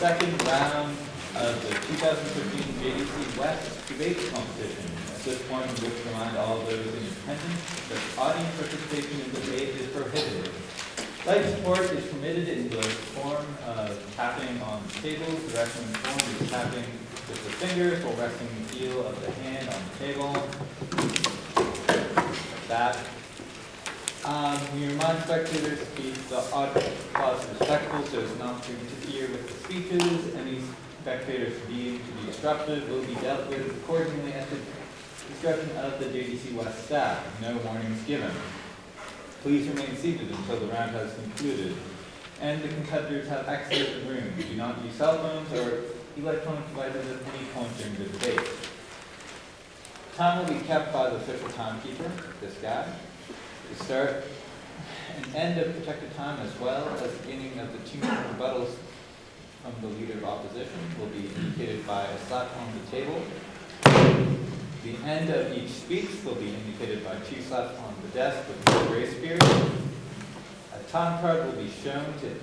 second round of the 2015 JDC West debate competition. At this point, we wish to remind all those in attendance that audience participation in debate is prohibited. Light support is permitted in the form of tapping on the table. The wrestling form is tapping with the fingers while resting the heel of the hand on the table. Like that. We remind spectators to keep the applause respectful so as not to interfere with the speeches. Any spectators deemed to be disruptive will be dealt with accordingly at the discretion of the JDC West staff. No warnings given. Please remain seated until the round has concluded, and the competitors have exit the room. Do not use cell phones or electronic devices at any point during the debate. Time will be kept by the official timekeeper, this guy. The start and end of protected time, as well as the beginning of the 2-minute rebuttals from the leader of opposition, will be indicated by a slap on the table. The end of each speech will be indicated by 2 slaps on the desk with no grace period. A time card will be shown to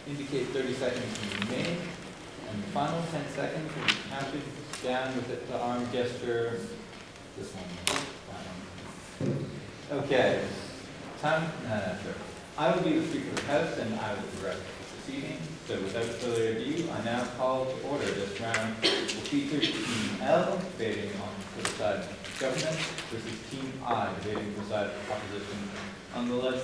indicate 30 seconds remaining, and the final 10 seconds will be counted down with the arm gesture. This one. Okay. Sure. I will be the Speaker of the House, and I will direct the proceeding. So without further ado, I now call to order this round will feature Team L debating for the side of government versus Team I debating for the side of opposition. On the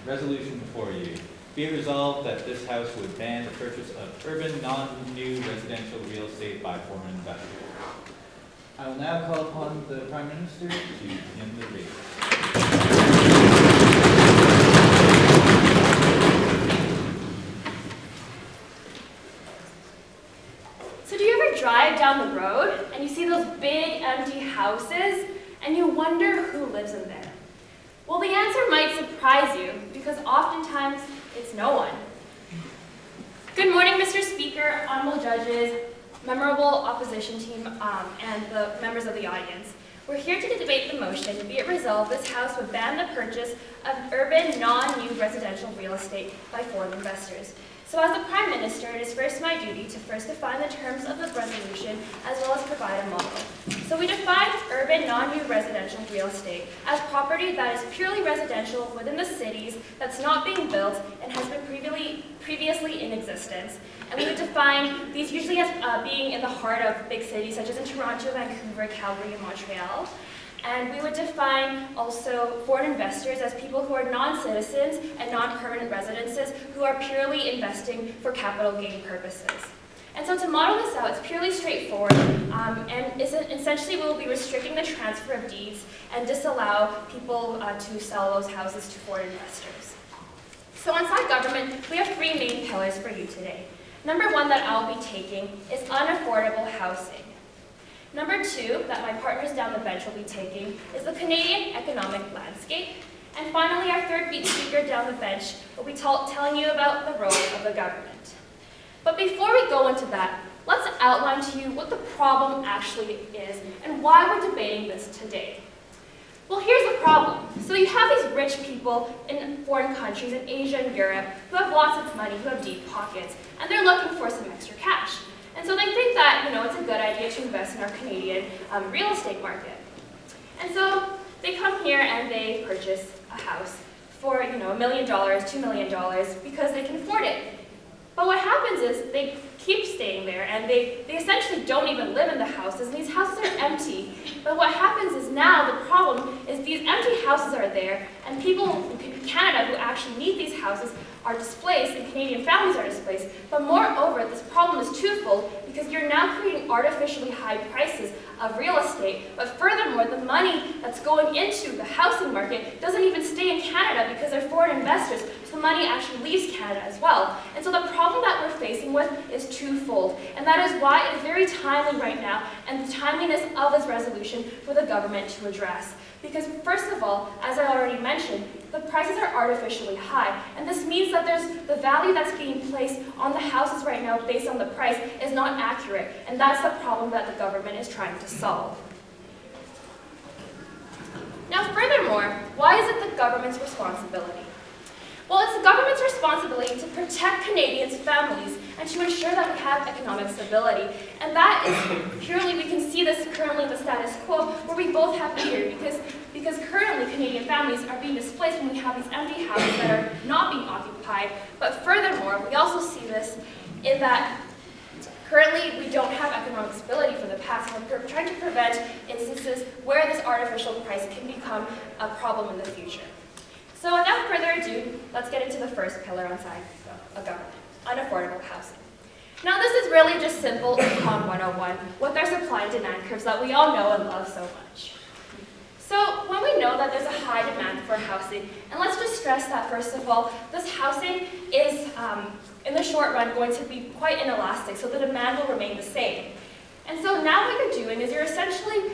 resolution before you, be it resolved that this House would ban the purchase of urban, non-new residential real estate by foreign investors. I will now call upon the Prime Minister to begin the reading. So do you ever drive down the road and you see those big empty houses and you wonder who lives in there? Well, the answer might surprise you because oftentimes it's no one. Good morning, Mr. Speaker, honorable judges, memorable opposition team, and the members of the audience. We're here to debate the motion, be it resolved this House would ban the purchase of urban, non-new residential real estate by foreign investors. So as the Prime Minister, it is first my duty to first define the terms of the resolution as well as provide a model. So we define urban, non-new residential real estate as property that is purely residential within the cities that's not being built and has been previously in existence. And we would define these usually as being in the heart of big cities such as in Toronto, Vancouver, Calgary, and Montreal. And we would define also foreign investors as people who are non-citizens and non-permanent residences who are purely investing for capital gain purposes. And so to model this out, it's purely straightforward, and essentially we will be restricting the transfer of deeds and disallow people to sell those houses to foreign investors. So on side government, we have 3 main pillars for you today. Number 1 that I'll be taking is unaffordable housing. Number 2, that my partners down the bench will be taking, is the Canadian economic landscape. And finally, our third speaker down the bench will be telling you about the role of the government. But before we go into that, let's outline to you what the problem actually is and why we're debating this today. Well, here's the problem. So you have these rich people in foreign countries in Asia and Europe who have lots of money, who have deep pockets, and they're looking for some extra cash. And so they think that, it's a good idea to invest in our Canadian real estate market. And so they come here and they purchase a house for, $1 million, $2 million because they can afford it. But what happens is they keep staying there and they essentially don't even live in the houses, and these houses are empty. But what happens is now the problem is these empty houses are there, and people in Canada who actually need these houses are displaced, and Canadian families are displaced. But moreover, this problem is twofold because you're now creating artificially high prices of real estate. But furthermore, the money that's going into the housing market doesn't even stay in Canada because they're foreign investors. So the money actually leaves Canada as well. And so the problem that we're facing with is twofold. And that is why it is very timely right now, and the timeliness of this resolution for the government to address. Because first of all, as I already mentioned, the prices are artificially high, and this means that the value that's being placed on the houses right now based on the price is not accurate, and that's the problem that the government is trying to solve. Now furthermore, why is it the government's responsibility? Well, it's the government's responsibility to protect Canadians' families and to ensure that we have economic stability. And that is purely, we can see this currently in the status quo, where we both have fear, because currently Canadian families are being displaced when we have these empty houses that are not being occupied. But furthermore, we also see this in that currently we don't have economic stability for the past, and we're trying to prevent instances where this artificial price can become a problem in the future. So without further ado, let's get into the first pillar on side of government, unaffordable housing. Now this is really just simple Econ 101 with our supply and demand curves that we all know and love so much. So when we know that there's a high demand for housing, and let's just stress that first of all, this housing is in the short run going to be quite inelastic, so the demand will remain the same. And so now what you're doing is you're essentially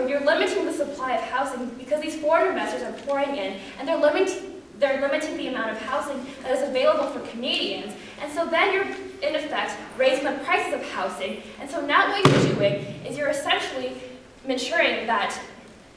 you're limiting the supply of housing because these foreign investors are pouring in and they're limiting the amount of housing that is available for Canadians. And so then you're, in effect, raising the prices of housing. And so now what you're doing is you're essentially ensuring that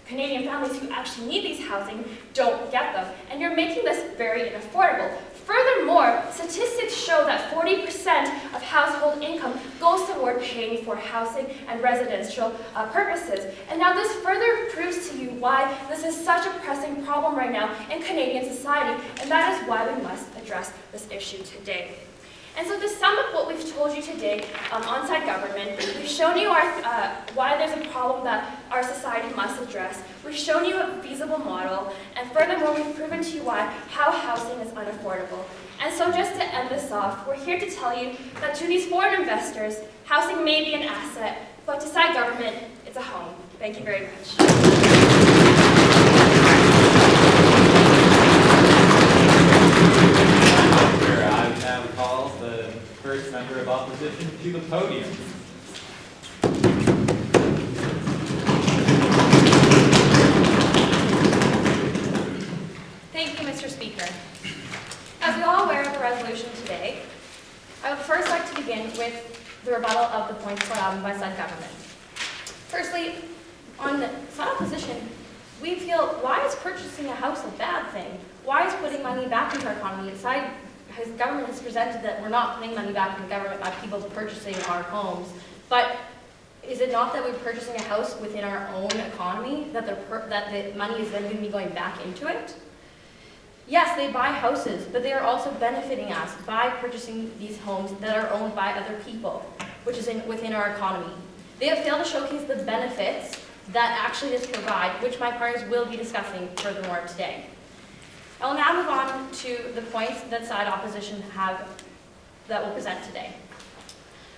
Canadian families who actually need these housing don't get them. And you're making this very unaffordable. Furthermore, statistics show that 40% of household income goes toward paying for housing and residential purposes. And now this further proves to you why this is such a pressing problem right now in Canadian society, and that is why we must address this issue today. And so to sum up what we've told you today on-site government, we've shown you why there's a problem that our society must address. We've shown you a feasible model, and furthermore, we've proven to you how housing is unaffordable. And so just to end this off, we're here to tell you that to these foreign investors, housing may be an asset, but to side government, it's a home. Thank you very much. I now call the first member of opposition to the podium. Thank you, Mr. Speaker. As you're all aware of the resolution today, I would first like to begin with the rebuttal of the points brought out by side government. Firstly, on the side opposition, we feel, why is purchasing a house a bad thing? Why is putting money back into our economy? His government has presented that we're not putting money back in the government by people purchasing our homes, but is it not that we're purchasing a house within our own economy, that the money is then going to be going back into it? Yes, they buy houses, but they are also benefiting us by purchasing these homes that are owned by other people, which is within our economy. They have failed to showcase the benefits that actually this provides, which my partners will be discussing furthermore today. I will now move on to the points that side opposition have that will present today.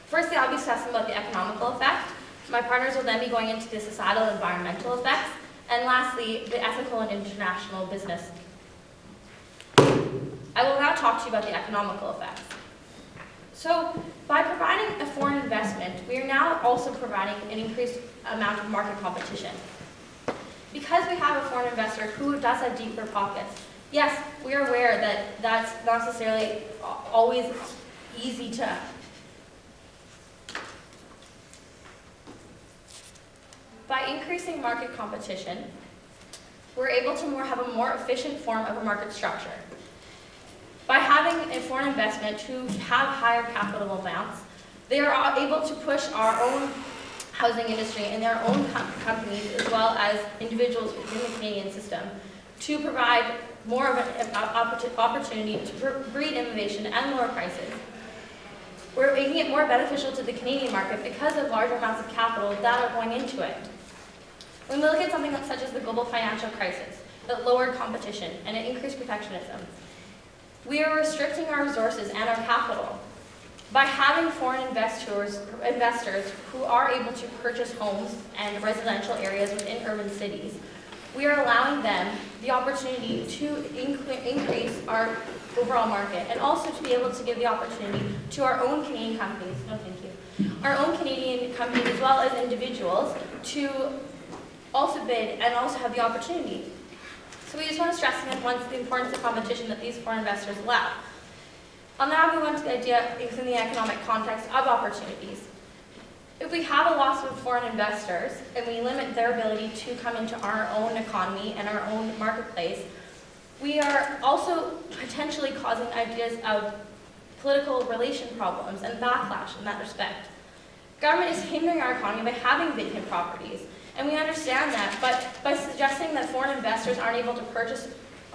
Firstly, I'll be discussing about the economical effect. My partners will then be going into the societal and environmental effects, and lastly, the ethical and international business. I will now talk to you about the economical effects. So, by providing a foreign investment, we are now also providing an increased amount of market competition. Because we have a foreign investor who does have deeper pockets, yes, we are aware that that's not necessarily always easy to. By increasing market competition, we're able to have a more efficient form of a market structure. By having a foreign investment who have higher capital amounts, they are able to push our own housing industry and their own companies, as well as individuals within the Canadian system, to provide more of an opportunity to breed innovation and lower prices. We're making it more beneficial to the Canadian market because of larger amounts of capital that are going into it. When we look at something such as the global financial crisis, that lowered competition and it increased protectionism, we are restricting our resources and our capital. By having foreign investors who are able to purchase homes and residential areas within urban cities, we are allowing them the opportunity to increase our overall market and also to be able to give the opportunity to our own Canadian companies, our own Canadian companies as well as individuals to also bid and also have the opportunity. So we just want to stress again once the importance of competition that these foreign investors allow. I'll now move on to the idea within the economic context of opportunities. If we have a loss of foreign investors and we limit their ability to come into our own economy and our own marketplace, We are also potentially causing ideas of political relation problems and backlash in that respect. Government is hindering our economy by having vacant properties, and we understand that, but by suggesting that foreign investors aren't able to purchase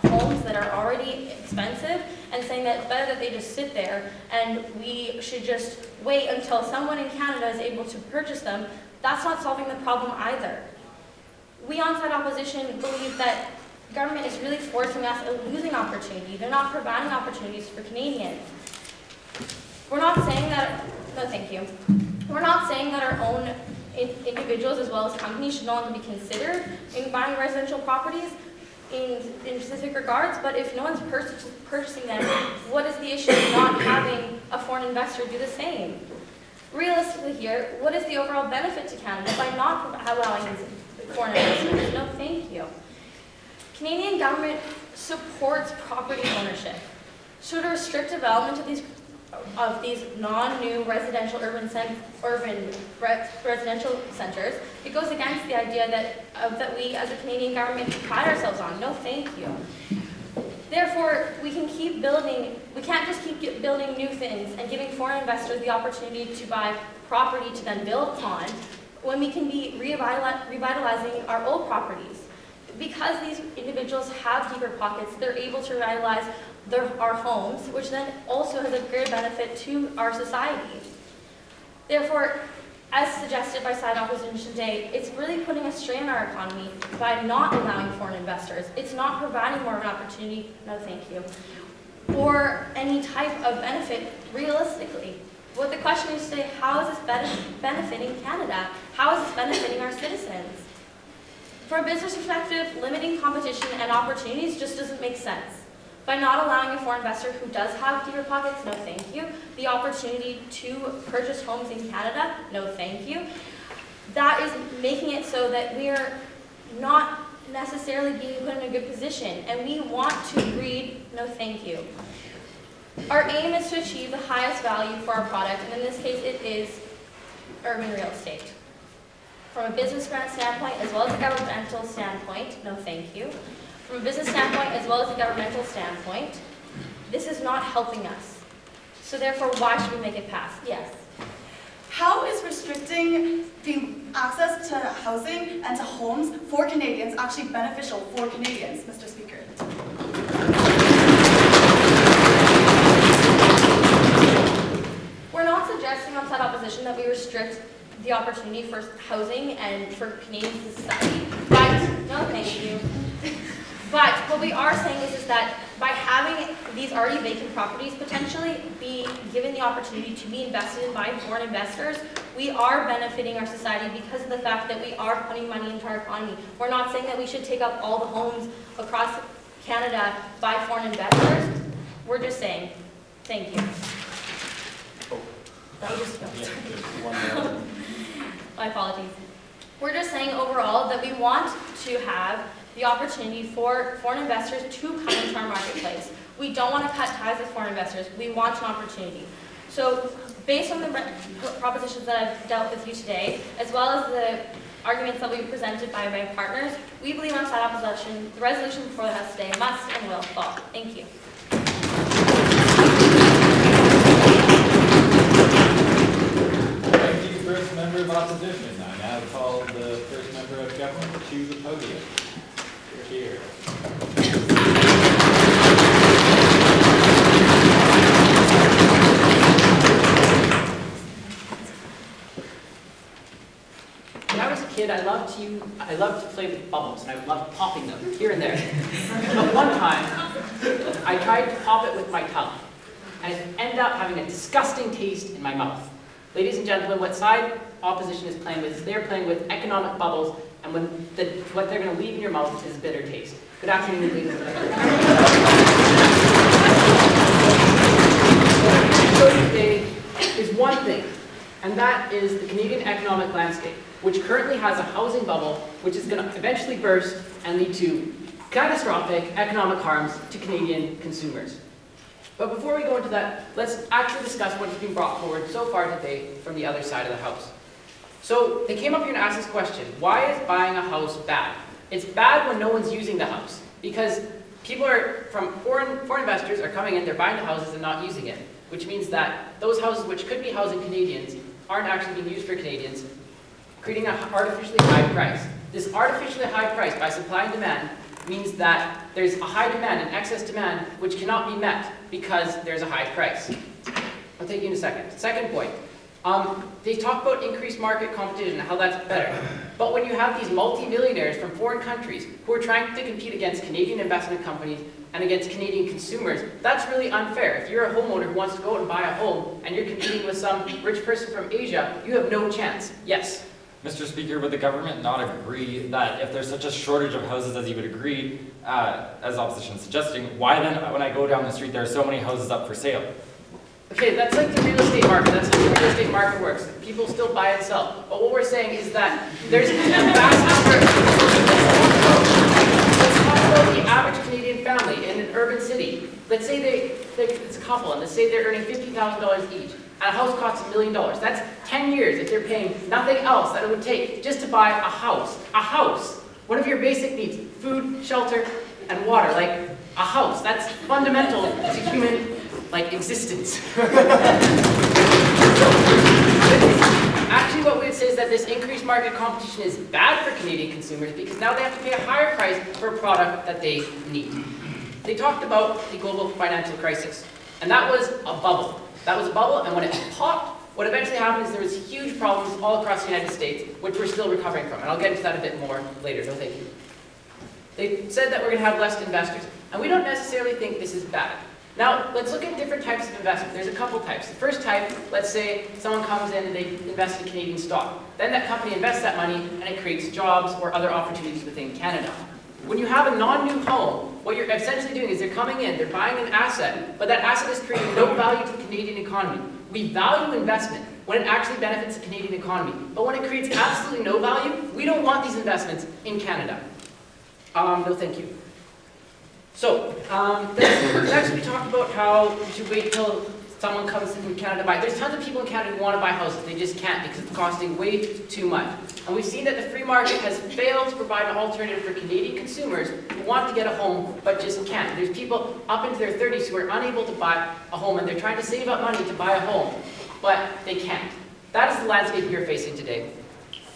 homes that are already expensive and saying that it's better that they just sit there and we should just wait until someone in Canada is able to purchase them, that's not solving the problem either. We on-site opposition believe that government is really forcing us a losing opportunity. They're not providing opportunities for Canadians. We're not saying that, no thank you. We're not saying that our own individuals as well as companies should no longer be considered in buying residential properties in specific regards, but if no one's purchasing them, what is the issue of not having a foreign investor do the same? Realistically here, what is the overall benefit to Canada by not allowing these foreign investors? No thank you. Canadian government supports property ownership. Should a restrict development of these non-new residential residential centers, it goes against the idea that we as a Canadian government pride ourselves on. No thank you. Therefore, we can't just keep building new things and giving foreign investors the opportunity to buy property to then build upon when we can be revitalizing our old properties. Because these individuals have deeper pockets, they're able to revitalize our homes, which then also has a greater benefit to our society. Therefore, as suggested by side opposition today, it's really putting a strain on our economy by not allowing foreign investors. It's not providing more of an opportunity, no thank you, or any type of benefit realistically. What the question is today, how is this benefiting Canada? How is this benefiting our citizens? From a business perspective, limiting competition and opportunities just doesn't make sense. By not allowing a foreign investor who does have deeper pockets, no thank you, the opportunity to purchase homes in Canada, no thank you, that is making it so that we're not necessarily being put in a good position, and we want to breed, no thank you. Our aim is to achieve the highest value for our product, and in this case it is urban real estate. From a business standpoint as well as a governmental standpoint, no thank you. From a business standpoint as well as a governmental standpoint, this is not helping us. So therefore, why should we make it pass? Yes. How is restricting the access to housing and to homes for Canadians actually beneficial for Canadians, Mr. Speaker? We're not suggesting on side opposition that we restrict the opportunity for housing and for Canadian society, but, no thank you. But what we are saying is that by having these already vacant properties potentially be given the opportunity to be invested in by foreign investors, we are benefiting our society because of the fact that we are putting money into our economy. We're not saying that we should take up all the homes across Canada by foreign investors. We're just saying, thank you. That was just, my apologies. We're just saying overall that we want to have the opportunity for foreign investors to come into our marketplace. We don't want to cut ties with foreign investors. We want an opportunity. So based on the propositions that I've dealt with you today, as well as the arguments that we presented by my partners, we believe on side opposition, the resolution before us today must and will fall. Thank you. Thank you, first member of opposition. I now call the first member of government to the podium. Here. When I was a kid, I loved to play with bubbles, and I loved popping them here and there. But one time, I tried to pop it with my tongue, and it ended up having a disgusting taste in my mouth. Ladies and gentlemen, what side opposition is playing with is they're playing with economic bubbles, and what they're going to leave in your mouth is bitter taste. Good afternoon, ladies and gentlemen. What I'm today is one thing, and that is the Canadian economic landscape, which currently has a housing bubble which is going to eventually burst and lead to catastrophic economic harms to Canadian consumers. But before we go into that, let's actually discuss what has been brought forward so far today from the other side of the House. So they came up here and asked this question: why is buying a house bad? It's bad when no one's using the house, because foreign investors are coming in, they're buying the houses and not using it, which means that those houses which could be housing Canadians aren't actually being used for Canadians, creating an artificially high price. This artificially high price by supply and demand means that there's a high demand and excess demand which cannot be met because there's a high price. I'll take you in a second. Second point. They talk about increased market competition and how that's better. But when you have these multi-millionaires from foreign countries who are trying to compete against Canadian investment companies and against Canadian consumers, that's really unfair. If you're a homeowner who wants to go out and buy a home and you're competing with some rich person from Asia, you have no chance. Yes? Mr. Speaker, would the government not agree that if there's such a shortage of houses as you would agree, as opposition is suggesting, why then when I go down the street there are so many houses up for sale? Okay, that's like the real estate market. That's how the real estate market works. People still buy and sell. But what we're saying is that there's a vast number. Let's talk about the average Canadian family in an urban city. Let's say it's a couple, and let's say they're earning $50,000 each, and a house costs $1 million. That's 10 years if they're paying nothing else that it would take just to buy a house. A house. One of your basic needs: food, shelter, and water. Like a house. That's fundamental to human existence. Actually, what we would say is that this increased market competition is bad for Canadian consumers because now they have to pay a higher price for a product that they need. They talked about the global financial crisis, and that was a bubble. That was a bubble, and when it popped, what eventually happened is there was huge problems all across the United States, which we're still recovering from, and I'll get into that a bit more later. No, thank you. They said that we're going to have less investors, and we don't necessarily think this is bad. Now, let's look at different types of investment. There's a couple types. The first type, let's say someone comes in and they invest in Canadian stock. Then that company invests that money and it creates jobs or other opportunities within Canada. When you have a non-new home, what you're essentially doing is they're coming in, they're buying an asset, but that asset is creating no value to the Canadian economy. We value investment when it actually benefits the Canadian economy. But when it creates absolutely no value, we don't want these investments in Canada. No, thank you. So, next we talked about how we should wait till someone comes in Canada to buy. There's tons of people in Canada who want to buy houses. They just can't because it's costing way too much. And we've seen that the free market has failed to provide an alternative for Canadian consumers who want to get a home but just can't. There's people up into their 30s who are unable to buy a home and they're trying to save up money to buy a home, but they can't. That is the landscape we are facing today.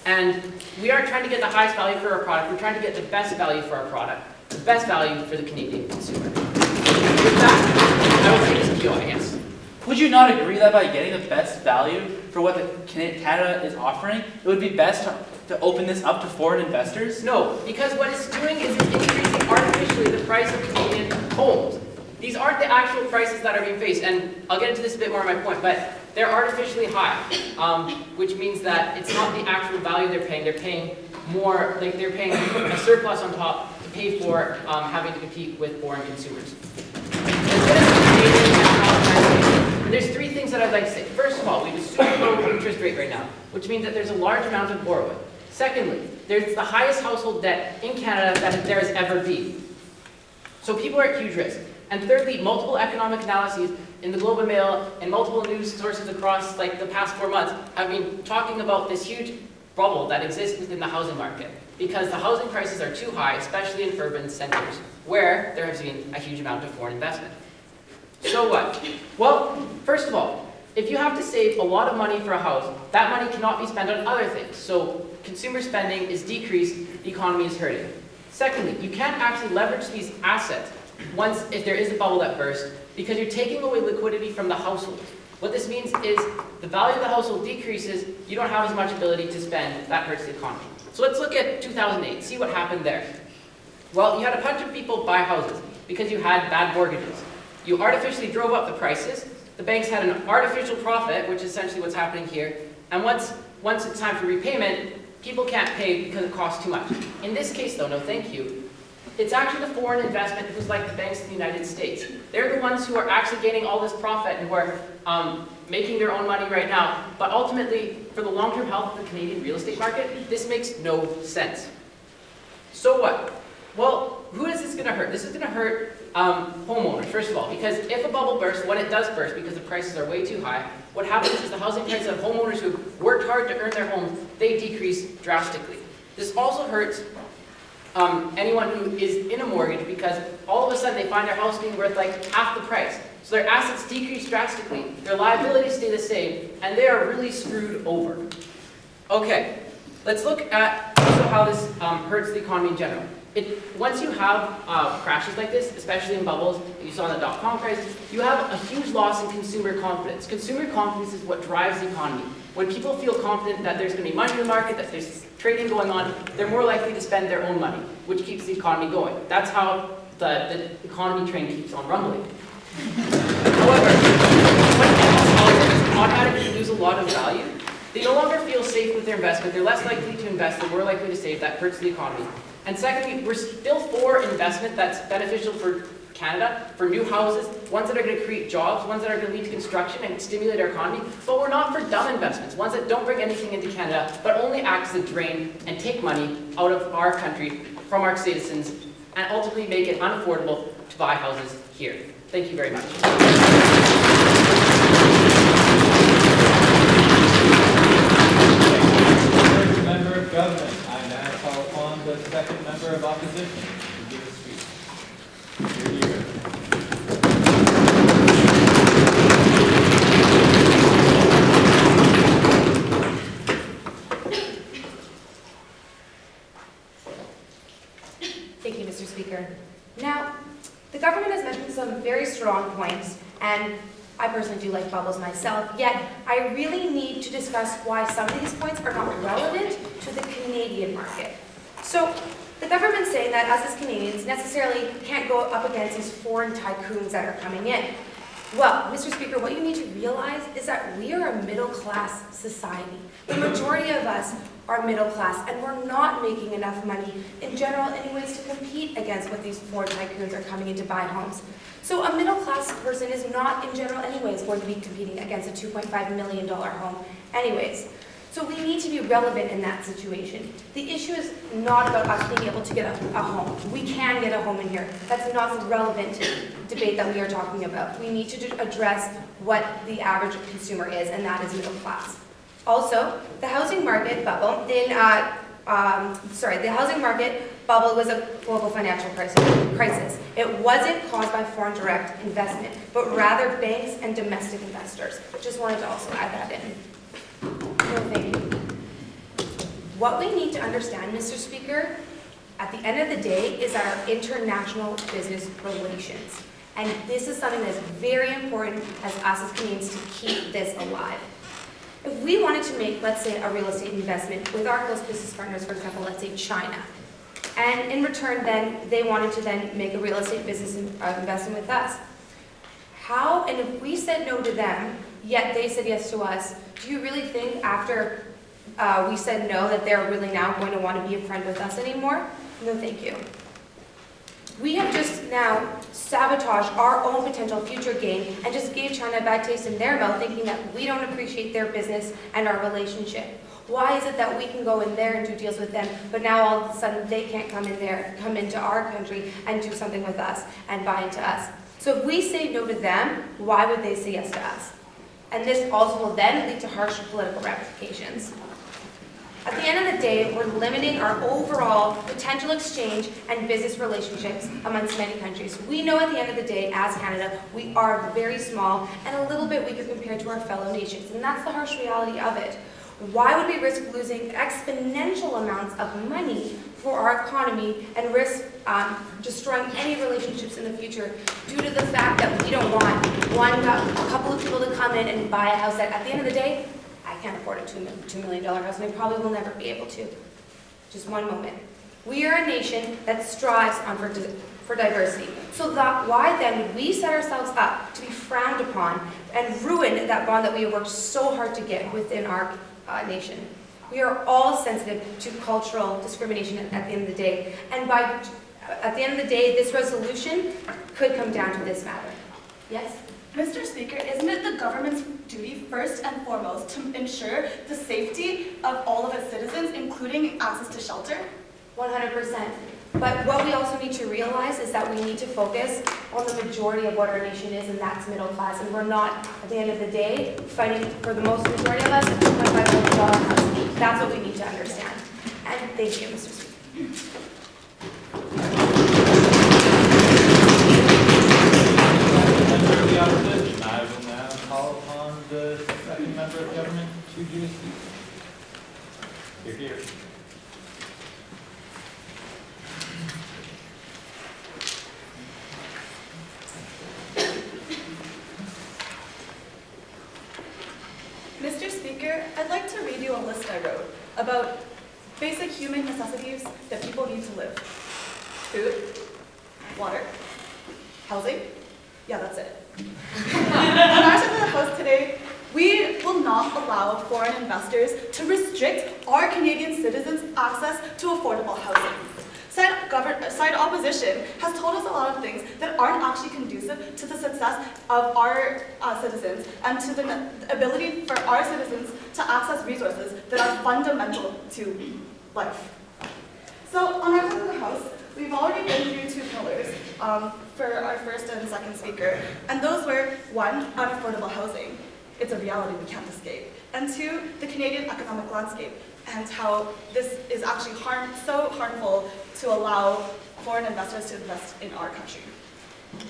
And we are trying to get the highest value for our product. We're trying to get the best value for our product. The best value for the Canadian consumer. With that, I will take this PO, I guess. Would you not agree that by getting the best value for what Canada is offering, it would be best to open this up to foreign investors? No, because what it's doing is it's increasing artificially the price of Canadian homes. These aren't the actual prices that are being faced, and I'll get into this a bit more in my point, but they're artificially high, which means that it's not the actual value they're paying. They're paying more, like they're paying a surplus on top to pay for having to compete with foreign consumers. And there's three things that I'd like to say. First of all, we have a super low interest rate right now, which means that there's a large amount of borrowing. Secondly, there's the highest household debt in Canada that there has ever been. So people are at huge risk. And thirdly, multiple economic analyses in the Globe and Mail and multiple news sources across the past 4 months have been talking about this huge bubble that exists within the housing market because the housing prices are too high, especially in urban centers, where there has been a huge amount of foreign investment. So what? Well, first of all, if you have to save a lot of money for a house, that money cannot be spent on other things. So consumer spending is decreased, the economy is hurting. Secondly, you can't actually leverage these assets if there is a bubble that bursts because you're taking away liquidity from the household. What this means is the value of the household decreases, you don't have as much ability to spend, that hurts the economy. So let's look at 2008, see what happened there. Well, you had a bunch of people buy houses because you had bad mortgages. You artificially drove up the prices, the banks had an artificial profit, which is essentially what's happening here, and once it's time for repayment, people can't pay because it costs too much. In this case though, no thank you, it's actually the foreign investment who's like the banks in the United States. They're the ones who are actually gaining all this profit and who are making their own money right now. But ultimately, for the long-term health of the Canadian real estate market, this makes no sense. So what? Well, who is this going to hurt? This is going to hurt homeowners, first of all, because if a bubble bursts, when it does burst because the prices are way too high, what happens is the housing prices of homeowners who worked hard to earn their homes, they decrease drastically. This also hurts anyone who is in a mortgage because all of a sudden they find their house being worth like half the price. So their assets decrease drastically, their liabilities stay the same, and they are really screwed over. Okay, let's look at also how this hurts the economy in general. Once you have crashes like this, especially in bubbles, you saw in the dot-com crisis, you have a huge loss in consumer confidence. Consumer confidence is what drives the economy. When people feel confident that there's going to be money in the market, that there's trading going on, they're more likely to spend their own money, which keeps the economy going. That's how the economy train keeps on rumbling. However, when households automatically lose a lot of value, they no longer feel safe with their investment. They're less likely to invest. They're more likely to save. That hurts the economy. And secondly, we're still for investment that's beneficial for Canada, for new houses, ones that are going to create jobs, ones that are going to lead to construction and stimulate our economy. But we're not for dumb investments, ones that don't bring anything into Canada, but only act as a drain and take money out of our country from our citizens and ultimately make it unaffordable to buy houses here. Thank you very much. First member of government, I now call upon the second member of opposition to give a speech. Here you go. Thank you, Mr. Speaker. Now, the government has mentioned some very strong points, and I personally do like bubbles myself, yet I really need to discuss why some of these points are not relevant to the Canadian market. So, the government's saying that us as Canadians necessarily can't go up against these foreign tycoons that are coming in. Well, Mr. Speaker, what you need to realize is that we are a middle-class society. The majority of us are middle class, and we're not making enough money in general anyways to compete against what these foreign tycoons are coming in to buy homes. So a middle class person is not in general anyways going to be competing against a $2.5 million home anyways. So we need to be relevant in that situation. The issue is not about us being able to get a home. We can get a home in here. That's not the relevant debate that we are talking about. We need to address what the average consumer is, and that is middle class. Also, the housing market bubble the housing market bubble was a global financial crisis. It wasn't caused by foreign direct investment, but rather banks and domestic investors. Just wanted to also add that in. No, thank you. What we need to understand, Mr. Speaker, at the end of the day, is our international business relations. And this is something that's very important as us as Canadians to keep this alive. If we wanted to make, let's say, a real estate investment with our close business partners, for example, let's say China, and in return then they wanted to then make a real estate business investment with us, how, and if we said no to them, yet they said yes to us, do you really think after we said no that they're really now going to want to be a friend with us anymore? No, thank you. We have just now sabotaged our own potential future gain and just gave China a bad taste in their mouth, thinking that we don't appreciate their business and our relationship. Why is it that we can go in there and do deals with them, but now all of a sudden they can't come into our country and do something with us and buy into us? So if we say no to them, why would they say yes to us? And this also will then lead to harsh political ramifications. At the end of the day, we're limiting our overall potential exchange and business relationships amongst many countries. We know at the end of the day, as Canada, we are very small and a little bit weaker compared to our fellow nations, and that's the harsh reality of it. Why would we risk losing exponential amounts of money for our economy and risk destroying any relationships in the future due to the fact that we don't want a couple of people to come in and buy a house that at the end of the day, I can't afford a $2 million house, and I probably will never be able to. Just one moment. We are a nation that strives for diversity. So why then would we set ourselves up to be frowned upon and ruin that bond that we have worked so hard to get within our nation? We are all sensitive to cultural discrimination at the end of the day. And at the end of the day, this resolution could come down to this matter. Yes? Mr. Speaker, isn't it the government's duty first and foremost to ensure the safety of all of its citizens, including access to shelter? 100%. But what we also need to realize is that we need to focus on the majority of what our nation is, and that's middle class. And we're not, at the end of the day, fighting for the most majority of us at $2.5 million house. That's what we need to understand. And thank you, Mr. Speaker. Member of the opposition, I will now call upon the second member of government to do his speech. You're here. Mr. Speaker, I'd like to read you a list I wrote about basic human necessities that people need to live. Food, water, housing. Yeah, that's it. On our side of the House today, we will not allow foreign investors to restrict our Canadian citizens' access to affordable housing. Side opposition has told us a lot of things that aren't actually conducive to the success of our citizens and to the ability for our citizens to access resources that are fundamental to life. So on our side of the House, we've already been through two pillars for our first and second speaker, and those were, one, unaffordable housing. It's a reality we can't escape. And two, the Canadian economic landscape, and how this is actually so harmful to allow foreign investors to invest in our country.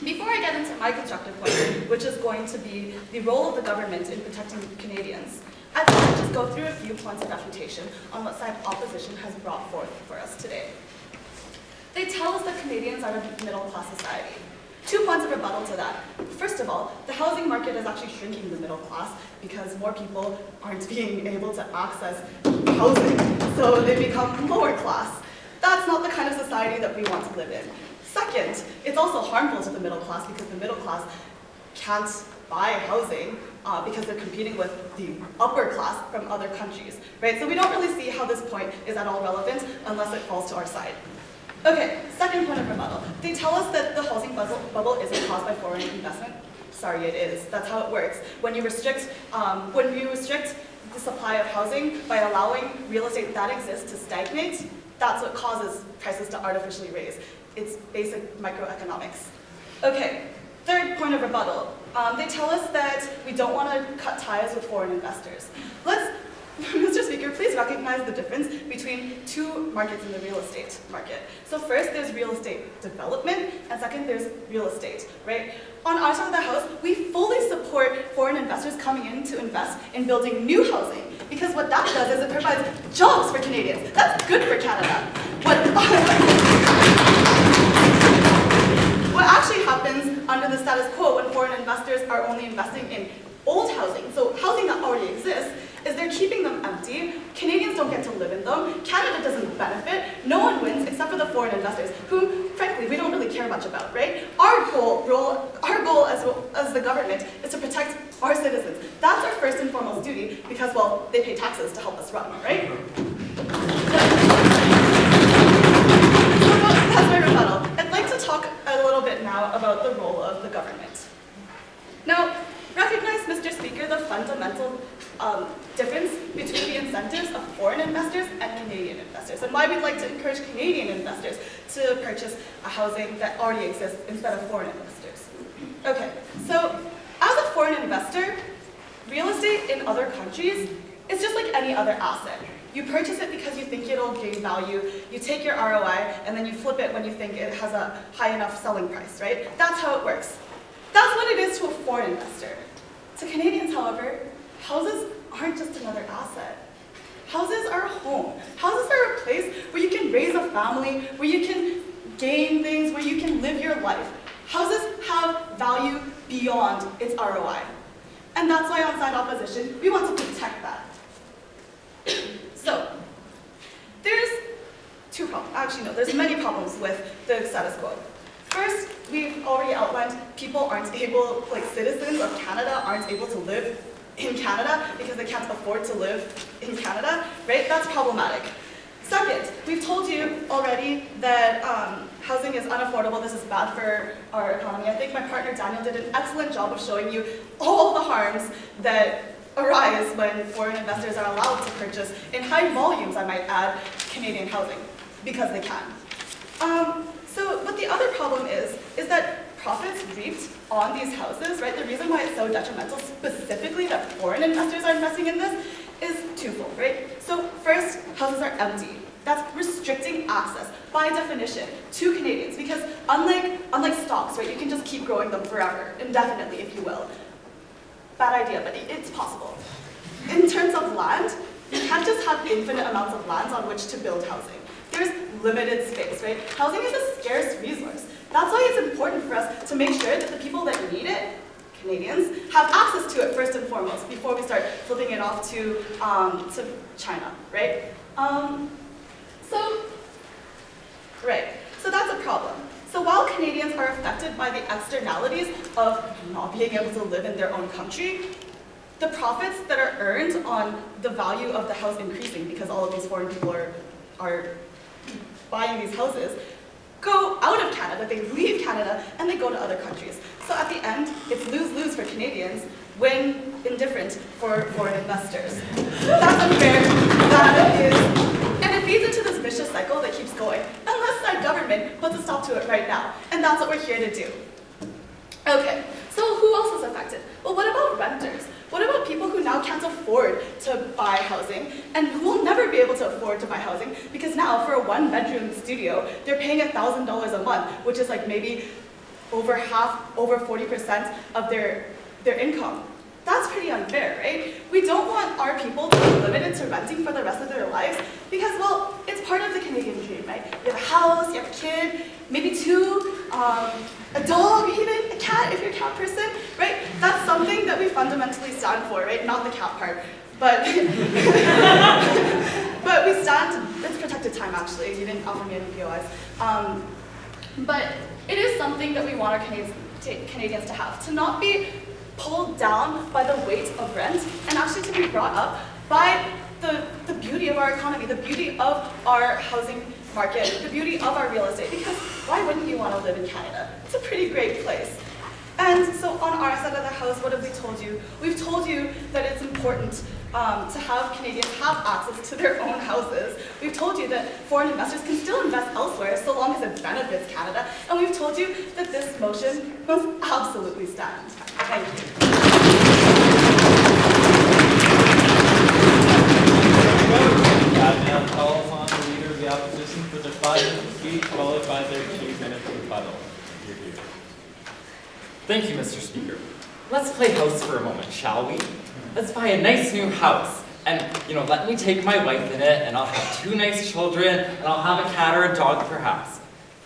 Before I get into my constructive point, which is going to be the role of the government in protecting Canadians, I'd like to just go through a few points of refutation on what side opposition has brought forth for us today. They tell us that Canadians are a middle-class society. 2 points of rebuttal to that. First of all, the housing market is actually shrinking the middle class because more people aren't being able to access housing, so they become lower class. That's not the kind of society that we want to live in. Second, it's also harmful to the middle class because the middle class can't buy housing because they're competing with the upper class from other countries, right? So we don't really see how this point is at all relevant unless it falls to our side. Okay, second point of rebuttal. They tell us that the housing bubble isn't caused by foreign investment. Sorry, it is. That's how it works. When you restrict the supply of housing by allowing real estate that exists to stagnate, that's what causes prices to artificially raise. It's basic microeconomics. Okay, third point of rebuttal. They tell us that we don't want to cut ties with foreign investors. Mr. Speaker, please recognize the difference between two markets in the real estate market. So first, there's real estate development, and second, there's real estate, right? On our side of the House, we fully support foreign investors coming in to invest in building new housing, because what that does is it provides jobs for Canadians. That's good for Canada. What actually happens under the status quo when foreign investors are only investing in old housing, so housing that already exists, is they're keeping them empty. Canadians don't get to live in them. Canada doesn't benefit. No one wins except for the foreign investors, whom, frankly, we don't really care much about, right? Our goal as the government is to protect our citizens. That's our first and foremost duty because, well, they pay taxes to help us run, right? That's my rebuttal. I'd like to talk a little bit now about the role of the government. Now, recognize, Mr. Speaker, the fundamental difference between the incentives of foreign investors and Canadian investors, and why we'd like to encourage Canadian investors to purchase a housing that already exists instead of foreign investors. Okay, so as a foreign investor, real estate in other countries is just like any other asset. You purchase it because you think it'll gain value, you take your ROI, and then you flip it when you think it has a high enough selling price, right? That's how it works. That's what it is to a foreign investor. To Canadians, however, houses aren't just another asset. Houses are a home. Houses are a place where you can raise a family, where you can gain things, where you can live your life. Houses have value beyond its ROI. And that's why on side opposition, we want to protect that. So, there's there's many problems with the status quo. First, we've already outlined citizens of Canada aren't able to live in Canada because they can't afford to live in Canada, right? That's problematic. Second, we've told you already that housing is unaffordable. This is bad for our economy. I think my partner Daniel did an excellent job of showing you all the harms that arise when foreign investors are allowed to purchase, in high volumes, I might add, Canadian housing, because they can. So what the other problem is that profits reaped on these houses, right? The reason why it's so detrimental, specifically that foreign investors are investing in this, is twofold, right? So first, houses are empty. That's restricting access, by definition, to Canadians, because unlike stocks, right, you can just keep growing them forever, indefinitely, if you will. Bad idea, but it's possible. In terms of land, you can't just have infinite amounts of lands on which to build housing. There's limited space, right? Housing is a scarce resource. That's why it's important for us to make sure that the people that need it, Canadians, have access to it first and foremost before we start flipping it off to China, right? So that's a problem. So while Canadians are affected by the externalities of not being able to live in their own country, the profits that are earned on the value of the house increasing because all of these foreign people are buying these houses go out of Canada, they leave Canada, and they go to other countries. So at the end, it's lose-lose for Canadians, win indifferent for foreign investors. That's unfair, that is, and it feeds into this vicious cycle that keeps going, unless our government puts a stop to it right now, and that's what we're here to do. Okay, so who else is affected? Well, what about renters? What about people who now can't afford to buy housing and who will never be able to afford to buy housing because now for a one-bedroom studio, they're paying $1,000 a month, which is like maybe over 40% of their income. That's pretty unfair, right? We don't want our people to be limited to renting for the rest of their lives because, well, it's part of the Canadian dream, right? You have a house, you have a kid, maybe two, a dog even, a cat if you're a cat person, right? That's something that we fundamentally stand for, right? Not the cat part, but but we stand, it's protected time actually, you didn't offer me any POIs. But it is something that we want our Canadians to have, to not be pulled down by the weight of rent and actually to be brought up by the beauty of our economy, the beauty of our housing market, the beauty of our real estate, because why wouldn't you want to live in Canada? It's a pretty great place. And so on our side of the house, what have we told you? We've told you that it's important to have Canadians have access to their own houses. We've told you that foreign investors can still invest elsewhere so long as it benefits Canada. And we've told you that this motion must absolutely stand. Thank you. Now call upon the leader of the opposition for their 5-minute speech, followed by their 2-minute rebuttal. Thank you, Mr. Speaker. Let's play house for a moment, shall we? Let's buy a nice new house. And, let me take my wife in it, and I'll have 2 nice children, and I'll have a cat or a dog, perhaps.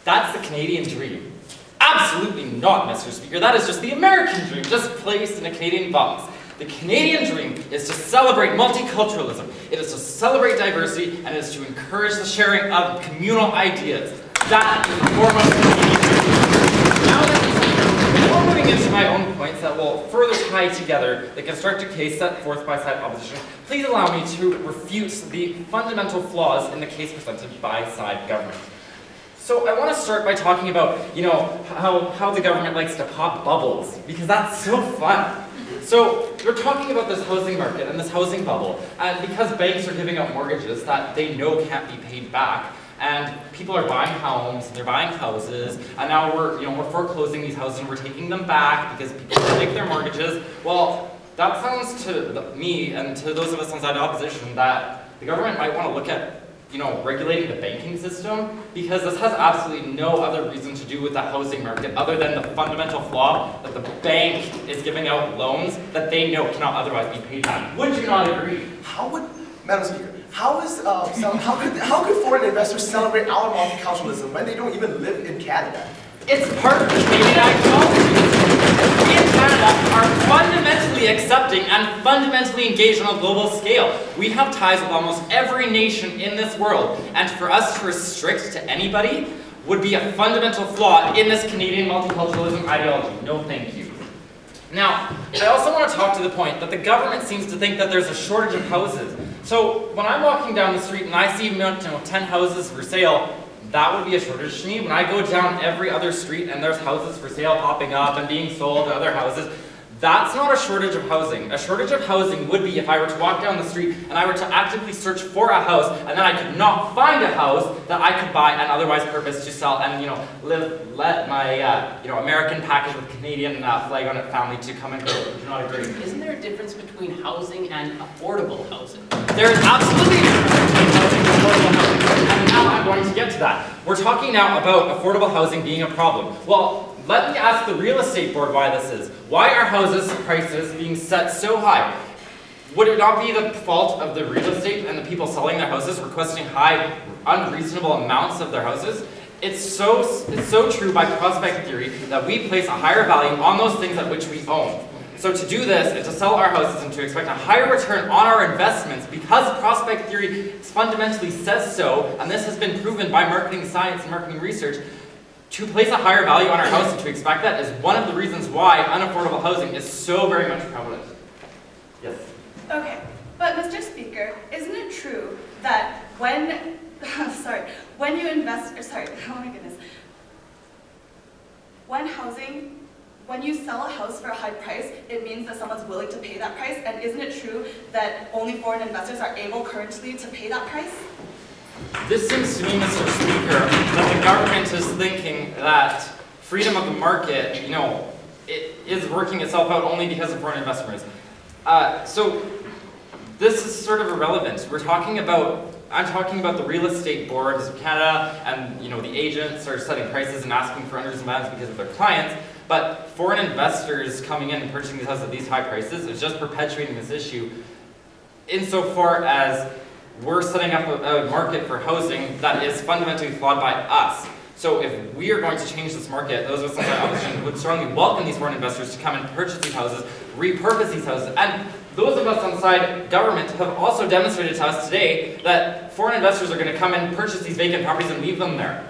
That's the Canadian dream. Absolutely not, Mr. Speaker. That is just the American dream, just placed in a Canadian box. The Canadian dream is to celebrate multiculturalism. It is to celebrate diversity, and it is to encourage the sharing of communal ideas. That is the foremost Canadian dream. Now that before moving into my own points that will further tie together the constructive case set forth by side opposition, please allow me to refute the fundamental flaws in the case presented by side government. So I want to start by talking about, how the government likes to pop bubbles, because that's so fun. So we're talking about this housing market and this housing bubble, and because banks are giving out mortgages that they know can't be paid back, and people are buying homes, they're buying houses, and now we're foreclosing these houses and we're taking them back because people don't take their mortgages. Well, that sounds to me and to those of us on side opposition that the government might want to look at regulating the banking system, because this has absolutely no other reason to do with the housing market other than the fundamental flaw that the bank is giving out loans that they know cannot otherwise be paid back. Would you not agree? Madam Speaker, how could foreign investors celebrate our multiculturalism when they don't even live in Canada? It's part of the Canadian ideology. We in Canada are fundamentally accepting and fundamentally engaged on a global scale. We have ties with almost every nation in this world, and for us to restrict to anybody would be a fundamental flaw in this Canadian multiculturalism ideology. No thank you. Now, I also want to talk to the point that the government seems to think that there's a shortage of houses. So when I'm walking down the street and I see 10 houses for sale, that would be a shortage to me. When I go down every other street and there's houses for sale popping up and being sold to other houses, That's not a shortage of housing. A shortage of housing would be if I were to walk down the street and I were to actively search for a house and then I could not find a house that I could buy and otherwise purpose to sell and, let my, American package with Canadian flag on it family to come and go. Do you not agree? Isn't there a difference between housing and affordable housing? There is absolutely a difference between housing and affordable housing. And now I'm going to get to that. We're talking now about affordable housing being a problem. Well, let me ask the real estate board why this is. Why are houses prices being set so high? Would it not be the fault of the real estate and the people selling their houses requesting high, unreasonable amounts of their houses? It's so true by prospect theory that we place a higher value on those things at which we own. So to do this and to sell our houses and to expect a higher return on our investments because prospect theory fundamentally says so, and this has been proven by marketing science and marketing research, to place a higher value on our house and to expect that is one of the reasons why unaffordable housing is so very much prevalent. Yes? Okay, but Mr. Speaker, isn't it true that when you invest, when you sell a house for a high price, it means that someone's willing to pay that price, and isn't it true that only foreign investors are able currently to pay that price? This seems to me, Mr. Speaker, that the government is thinking that freedom of the market, it is working itself out only because of foreign investors. So this is sort of irrelevant. I'm talking about the real estate boards of Canada and, the agents are setting prices and asking for hundreds of pounds because of their clients. But foreign investors coming in and purchasing these houses at these high prices is just perpetuating this issue insofar as we're setting up a market for housing that is fundamentally flawed by us. So if we are going to change this market, those of us in the opposition would strongly welcome these foreign investors to come and purchase these houses, repurpose these houses. And those of us on the side government have also demonstrated to us today that foreign investors are going to come and purchase these vacant properties and leave them there.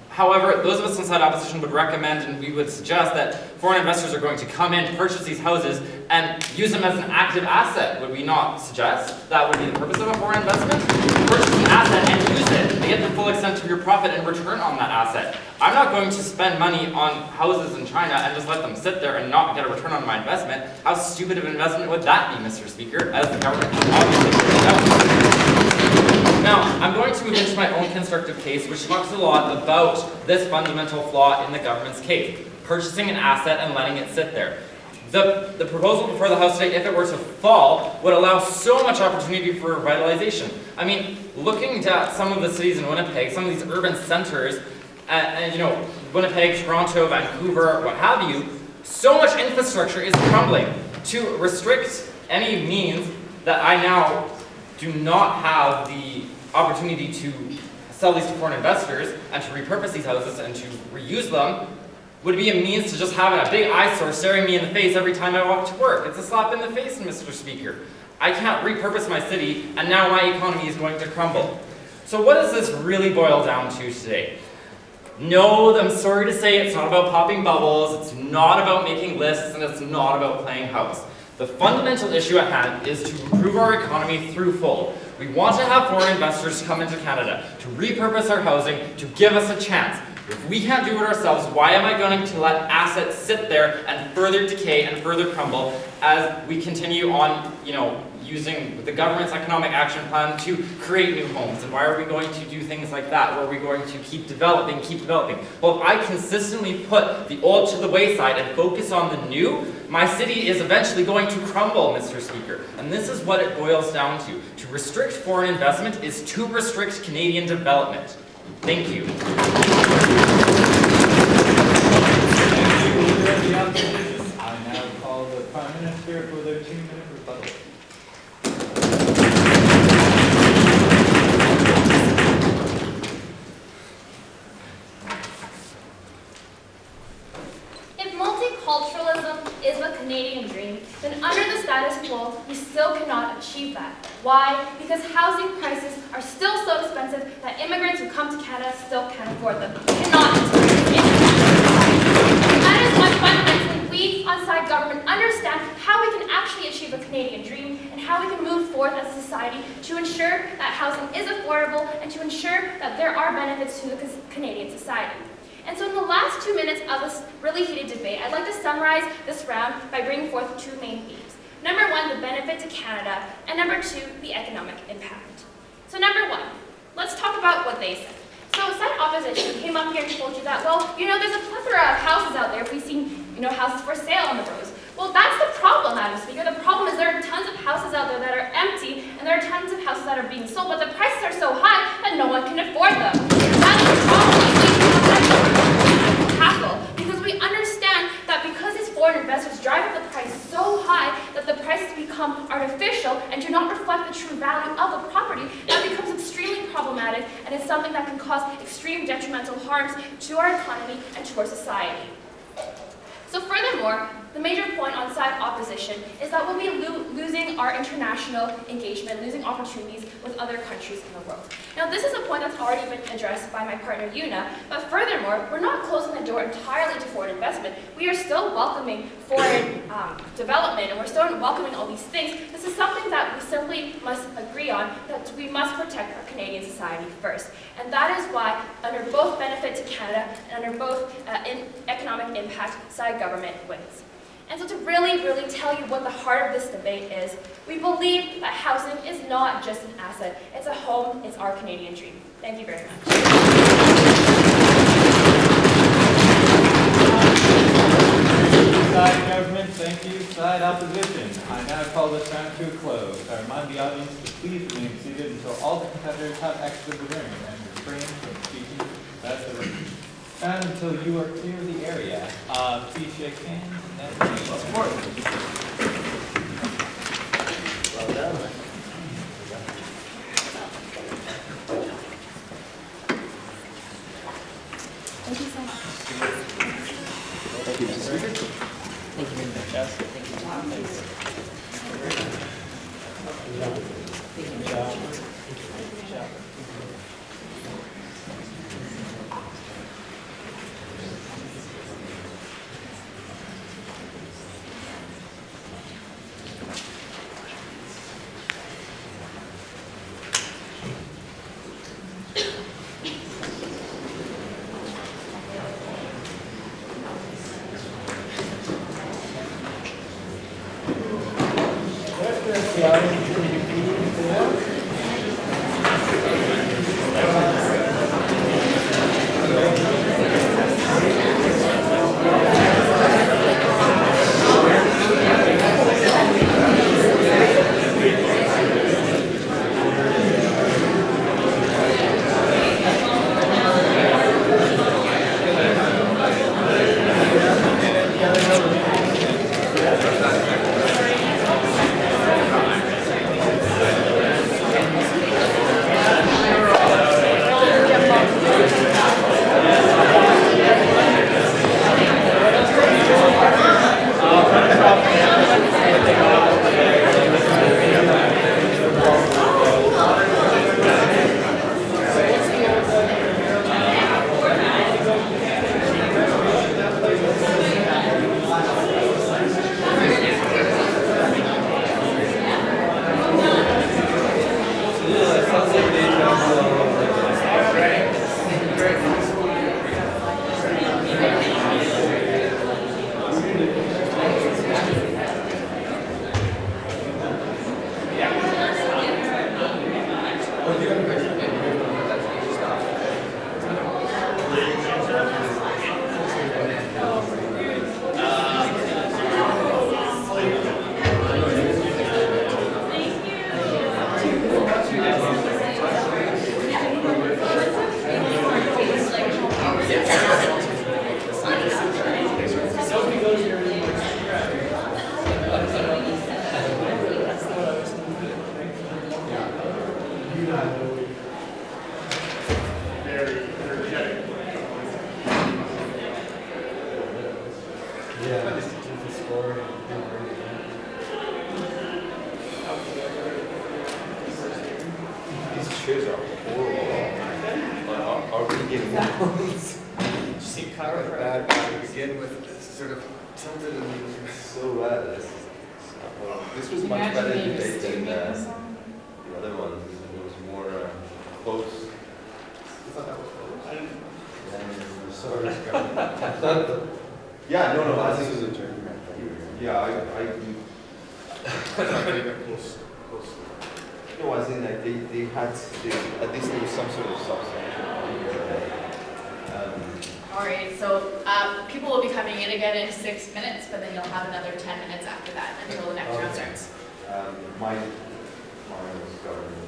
However, those of us inside opposition would recommend and we would suggest that foreign investors are going to come in, purchase these houses, and use them as an active asset. Would we not suggest that would be the purpose of a foreign investment? Purchase an asset and use it to get the full extent of your profit and return on that asset. I'm not going to spend money on houses in China and just let them sit there and not get a return on my investment. How stupid of an investment would that be, Mr. Speaker, as the government obviously pointed out. Now, I'm going to move into my own constructive case, which talks a lot about this fundamental flaw in the government's case, purchasing an asset and letting it sit there. The proposal before the House today, if it were to fall, would allow so much opportunity for revitalization. I mean, looking at some of the cities in Winnipeg, some of these urban centers, Winnipeg, Toronto, Vancouver, what have you, so much infrastructure is crumbling. To restrict any means that I now do not have the opportunity to sell these to foreign investors and to repurpose these houses and to reuse them would be a means to just having a big eyesore staring me in the face every time I walk to work. It's a slap in the face, Mr. Speaker. I can't repurpose my city, and now my economy is going to crumble. So what does this really boil down to today? No, I'm sorry to say it's not about popping bubbles, it's not about making lists, and it's not about playing house. The fundamental issue at hand is to improve our economy threefold. We want to have foreign investors come into Canada, to repurpose our housing, to give us a chance. If we can't do it ourselves, why am I going to let assets sit there and further decay and further crumble as we continue on, using the government's economic action plan to create new homes? And why are we going to do things like that? Where are we going to keep developing? Well, if I consistently put the old to the wayside and focus on the new, my city is eventually going to crumble, Mr. Speaker. And this is what it boils down to. To restrict foreign investment is to restrict Canadian development. Thank you. I now call the Prime Minister for their 2-minute rebuttal. If multiculturalism is the Canadian dream, then under the status quo, we still cannot achieve that. Why? Because housing prices are still so expensive that immigrants who come to Canada still can't afford them. We cannot continue in that is why fundamentally we, on side government, understand how we can actually achieve a Canadian dream and how we can move forward as a society to ensure that housing is affordable and to ensure that there are benefits to the Canadian society. And so in the last 2 minutes of this really heated debate, I'd like to summarize this round by bringing forth 2 main themes. Number 1, the benefit to Canada, and number 2, the economic impact. So number 1, let's talk about what they said. So side opposition came up here and told you that, well, there's a plethora of houses out there. If we've seen, houses for sale on the roads. Well, that's the problem, Madam Speaker. The problem is there are tons of houses out there that are empty, and there are tons of houses that are being sold, but the prices are so high that no one can afford them. That's the problem we tackle, because we understand that because these foreign investors drive up the price so high that the prices become artificial and do not reflect the true value of the property, that becomes extremely problematic and is something that can cause extreme detrimental harms to our economy and to our society. So furthermore, the major point on side opposition is that we'll be losing our international engagement, losing opportunities with other countries in the world. Now, this is a point that's already been addressed by my partner, Yuna, but furthermore, we're not closing the door entirely to foreign investment. We are still welcoming foreign development, and we're still welcoming all these things. This is something that we simply must agree on, that we must protect our Canadian society first. And that is why, under both benefit to Canada and under both economic impact, side government wins. And so to really tell you what the heart of this debate is, we believe that housing is not just an asset. It's a home. It's our Canadian dream. Thank you very much. Side government, thank you. Side opposition. I now call this round to a close. I remind the audience to please remain seated until all the competitors have exited the room and refrain from speaking at the room. And until you are clear of the area, please shake hands and then support. Well done. Thank you so much. Thank you, Mr. Speaker. Thank you very much. Yes. Thank you. This was much better debate than the other ones. It was more close. I thought that was close. Yeah, it was sorry. Yeah, no, I I think think, it was a turn. yeah, I, no, as in like they had, at least there was some sort of substantial. All right, so people will be coming in again in 6 minutes, but then you'll have another 10 minutes after that until the next round starts. Mine was government.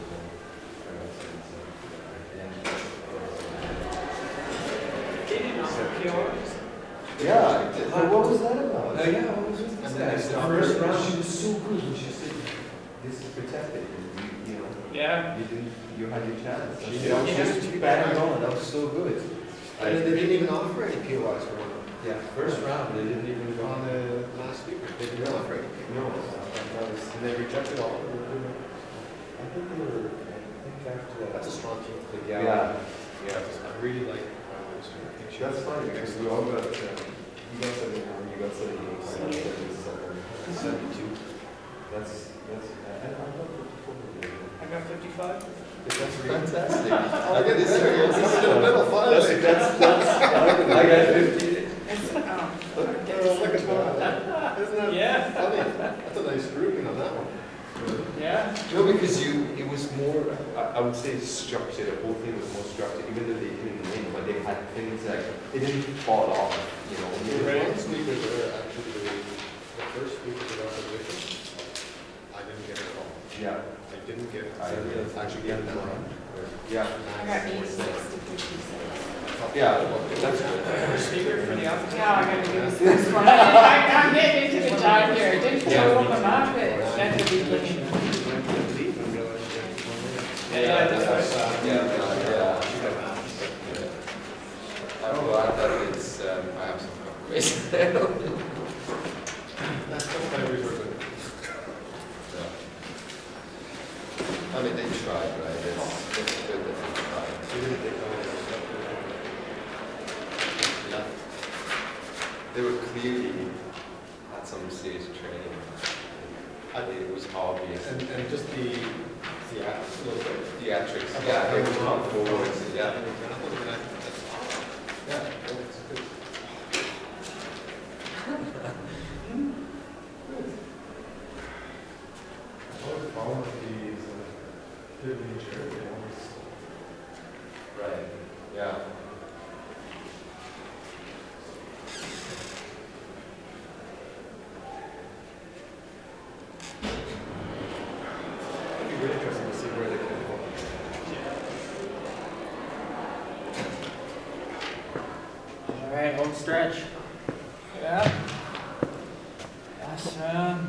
Yeah, but what was that about? Yeah, what was it? The first round, she was so good when she said, This is protected, you know, Yeah. you had your chance. She That was did. just bang on, that was so good. and they didn't even offer any POIs for one. Yeah. First round, they didn't even go on the last speaker. They didn't offer any. No, And they rejected all of them. I think they were, I think after that. That's a strong team. Yeah. Yeah, I really like my minister. I think she That's was funny, because we all got, you got 71, you got 78, 72. That's, I love 54. I got 55. That's fantastic. I get this serious. This is in the middle, finally. I got 50. Look at that. Isn't that Yeah. funny? That's a nice grouping on that one. Yeah. No, because it was more, I would say structured, the whole thing was more structured, even though they didn't win, but they had things like, it didn't fall off, you know. The one speaker there, actually, the first speaker that I was with, I didn't get it at all. Yeah, I didn't get it. I didn't actually get it now. yeah, I got 86 to 56. yeah, that's good. Speaker for the office. Yeah, I gotta do this one. I'm getting into the time here. It didn't show on the map, but that could be looking. Yeah, that's right. Yeah. I'm glad that it's, I have some confirmation. That's my resource. I mean, they tried, right? It's good that they tried. Yeah. They were clearly had some serious training. I think it was obvious. And just the little bit. Theatrics, yeah, they would come forward, yeah. Yeah, it's good. I always follow these good nature, they always. Right, yeah. It'd be really interesting to see where they can go. All right, home stretch. Yeah. Last round.